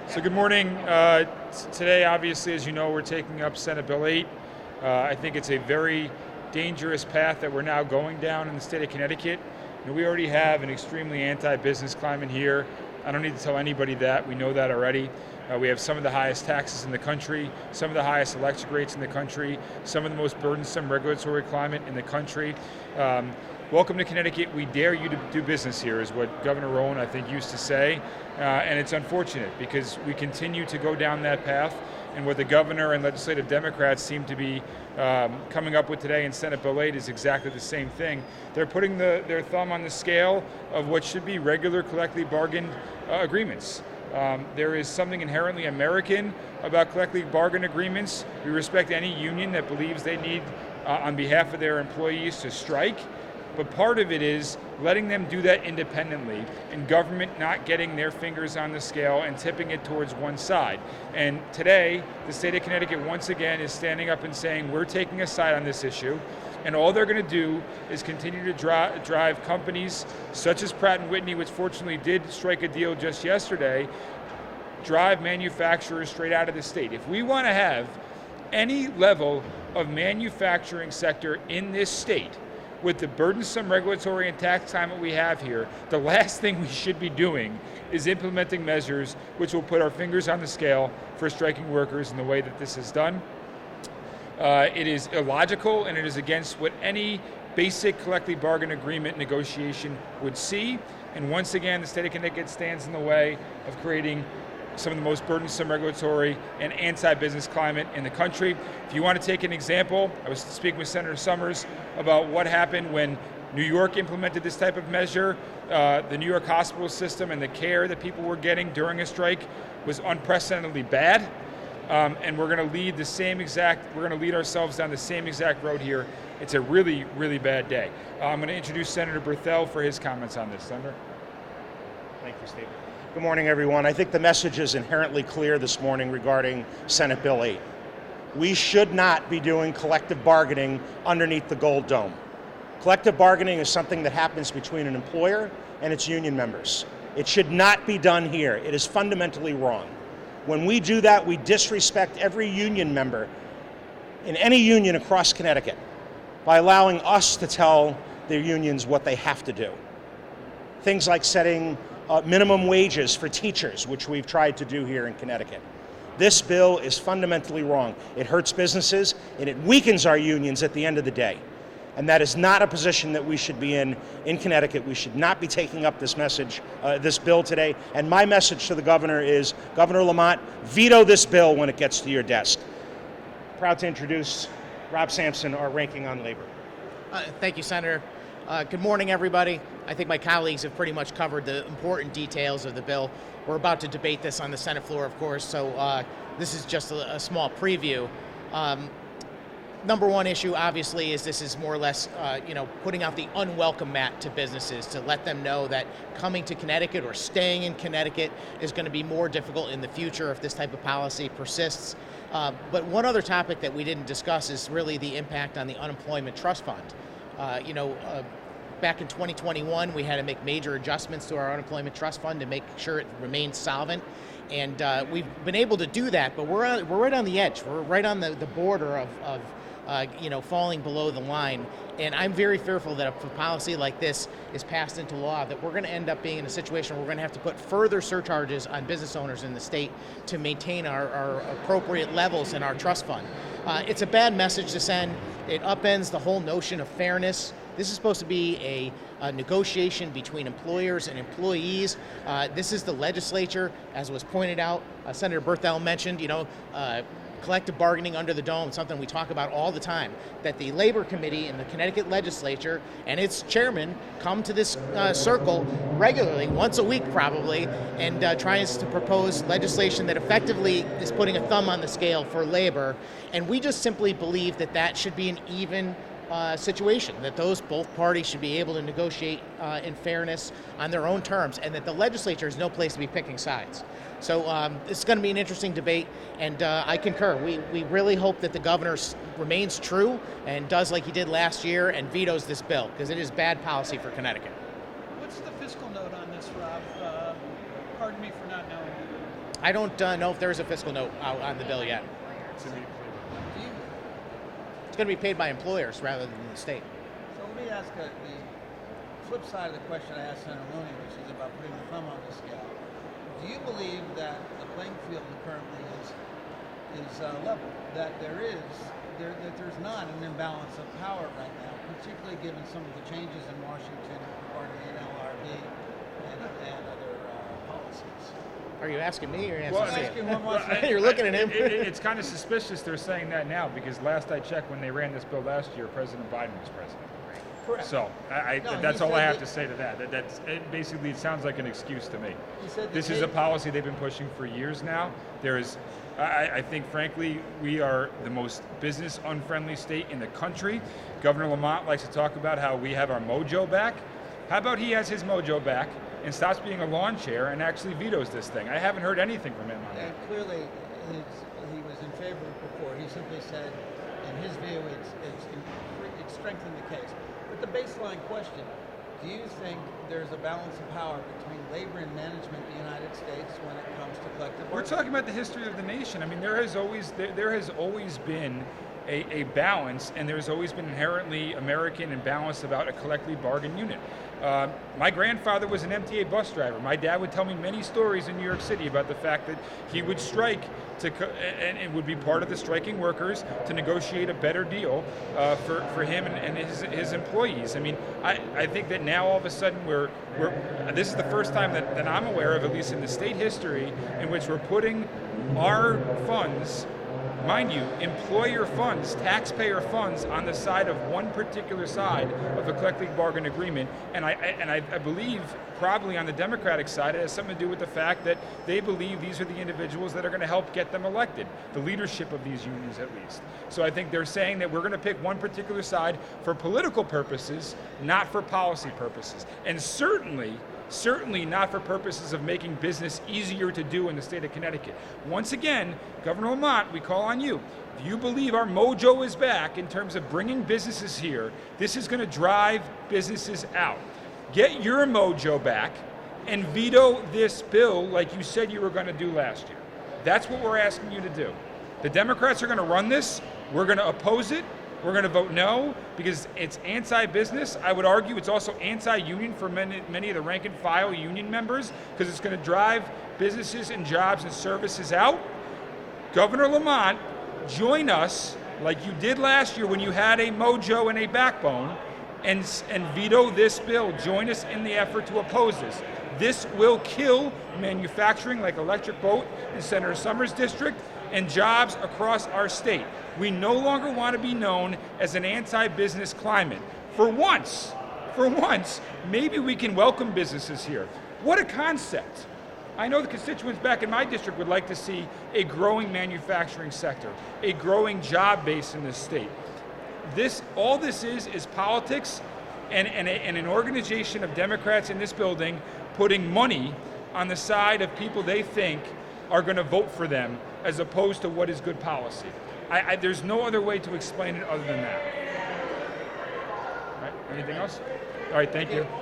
So good morning. Today, obviously, as you know, we're taking up Senate Bill 8. I think it's a very dangerous path that we're now going down in the state of Connecticut. We already have an extremely anti-business climate here. I don't need to tell anybody that. We know that already. We have some of the highest taxes in the country, some of the highest electric rates in the country, some of the most burdensome regulatory climate in the country. Welcome to Connecticut. We dare you to do business here, is what Governor Rowan, I think, used to say. And it's unfortunate because we continue to go down that path. And what the governor and legislative Democrats seem to be coming up with today in Senate Bill 8 is exactly the same thing. They're putting their thumb on the scale of what should be regular collectively bargained agreements. There is something inherently American about collectively bargained agreements. We respect any union that believes they need, on behalf of their employees, to strike. But part of it is letting them do that independently and government not getting their fingers on the scale and tipping it towards one side. And today, the state of Connecticut once again is standing up and saying we're taking a side on this issue. And all they're going to do is continue to drive companies such as Pratt & Whitney, which fortunately did strike a deal just yesterday, drive manufacturers straight out of the state. If we want to have any level of manufacturing sector in this state, with the burdensome regulatory and tax climate we have here, the last thing we should be doing is implementing measures which will put our fingers on the scale for striking workers in the way that this is done. It is illogical and it is against what any basic collectively bargain agreement negotiation would see. And once again, the state of Connecticut stands in the way of creating some of the most burdensome regulatory and anti-business climate in the country. If you want to take an example, I was speaking with Senator Summers about what happened when New York implemented this type of measure. The New York hospital system and the care that people were getting during a strike was unprecedentedly bad. And we're going to lead ourselves down the same exact road here. It's a really, really bad day. I'm going to introduce Senator Berthel for his comments on this. Senator. Thank you, Steve. Good morning, everyone. I think the message is inherently clear this morning regarding Senate Bill 8. We should not be doing collective bargaining underneath the Gold Dome. Collective bargaining is something that happens between an employer and its union members. It should not be done here. It is fundamentally wrong. When we do that, we disrespect every union member in any union across Connecticut by allowing us to tell their unions what they have to do. Things like setting minimum wages for teachers, which we've tried to do here in Connecticut. This bill is fundamentally wrong. It hurts businesses and it weakens our unions at the end of the day. And that is not a position that we should be in Connecticut. We should not be taking up this bill today. And my message to the governor is, Governor Lamont, veto this bill when it gets to your desk. Proud to introduce Rob Sampson, our ranking on labor. Thank you, Senator. Good morning, everybody. I think my colleagues have pretty much covered the important details of the bill. We're about to debate this on the Senate floor, of course, so this is just a small preview. Number one issue, obviously, is this is more or less, putting out the unwelcome mat to businesses to let them know that coming to Connecticut or staying in Connecticut is going to be more difficult in the future if this type of policy persists. But one other topic that we didn't discuss is really the impact on the unemployment trust fund. Back in 2021, we had to make major adjustments to our unemployment trust fund to make sure it remained solvent. And we've been able to do that, but we're right on the edge. We're right on the border of falling below the line. And I'm very fearful that if a policy like this is passed into law, that we're going to end up being in a situation where we're going to have to put further surcharges on business owners in the state to maintain our appropriate levels in our trust fund. It's a bad message to send. It upends the whole notion of fairness. This is supposed to be a negotiation between employers and employees. This is the legislature, as was pointed out. Senator Berthel mentioned, collective bargaining under the dome, something we talk about all the time, that the Labor Committee in the Connecticut legislature and its chairman come to this circle regularly, once a week probably, and tries to propose legislation that effectively is putting a thumb on the scale for labor. And we just simply believe that that should be an even situation, that both parties should be able to negotiate in fairness on their own terms, and that the legislature is no place to be picking sides. So it's going to be an interesting debate, and I concur. We really hope that the governor remains true and does like he did last year and vetoes this bill, because it is bad policy for Connecticut. What's the fiscal note on this, Rob? Pardon me for not knowing. I don't know if there's a fiscal note out on the bill yet. Do you, It's going to be paid by employers rather than the state. so let me ask the flip side of the question I asked Senator Looney, which is about putting the thumb on the scale. Do you believe that the playing field currently is level? That there's not an imbalance of power right now, particularly given some of the changes in Washington regarding the NLRB and other policies? Are you asking me or are you Well, asking I'm asking one more. You're looking at him. It's kind of suspicious they're saying that now, because last I checked, when they ran this bill last year, President Biden was president. Correct. So No, that's he all I said have that- to say to that. Basically, it sounds like an excuse to me. He said that This is a policy they've been pushing for years now. I think, frankly, we are the most business unfriendly state in the country. Governor Lamont likes to talk about how we have our mojo back. How about he has his mojo back and stops being a lawn chair and actually vetoes this thing? I haven't heard anything from him on that. Clearly, he was in favor of it before. He simply said, in his view, it's strengthened the case. But the baseline question, do you think there's a balance of power between labor and management in the United States when it comes to collective We're bargaining? talking about the history of the nation. I mean, there has always been a balance, and there's always been inherently American and balance about a collectively bargained unit. My grandfather was an MTA bus driver. My dad would tell me many stories in New York City about the fact that he would strike and it would be part of the striking workers to negotiate a better deal for him and his employees. I mean, I think that now all of a sudden this is the first time that I'm aware of, at least in the state history, in which we're putting our funds, mind you, employer funds, taxpayer funds, on the side of one particular side of the collective bargain agreement, and I believe probably on the Democratic side it has something to do with the fact that they believe these are the individuals that are going to help get them elected, the leadership of these unions at least. So I think they're saying that we're going to pick one particular side for political purposes, not for policy purposes, and certainly not for purposes of making business easier to do in the state of Connecticut. Once again, Governor Lamont, we call on you. If you believe our mojo is back in terms of bringing businesses here, this is going to drive businesses out. Get your mojo back and veto this bill like you said you were going to do last year. That's what we're asking you to do. The Democrats are going to run this. We're going to oppose it. We're going to vote no because it's anti-business. I would argue it's also anti-union for many of the rank and file union members because it's going to drive businesses and jobs and services out. Governor Lamont, join us like you did last year when you had a mojo and a backbone and veto this bill. Join us in the effort to oppose this. This will kill manufacturing like Electric Boat in Senator Summers' district and jobs across our state. We no longer want to be known as an anti-business climate. For once, maybe we can welcome businesses here. What a concept. I know the constituents back in my district would like to see a growing manufacturing sector, a growing job base in this state. All this is politics and an organization of Democrats in this building putting money on the side of people they think are going to vote for them as opposed to what is good policy. There's no other way to explain it other than that. All right, anything else? All right, thank you.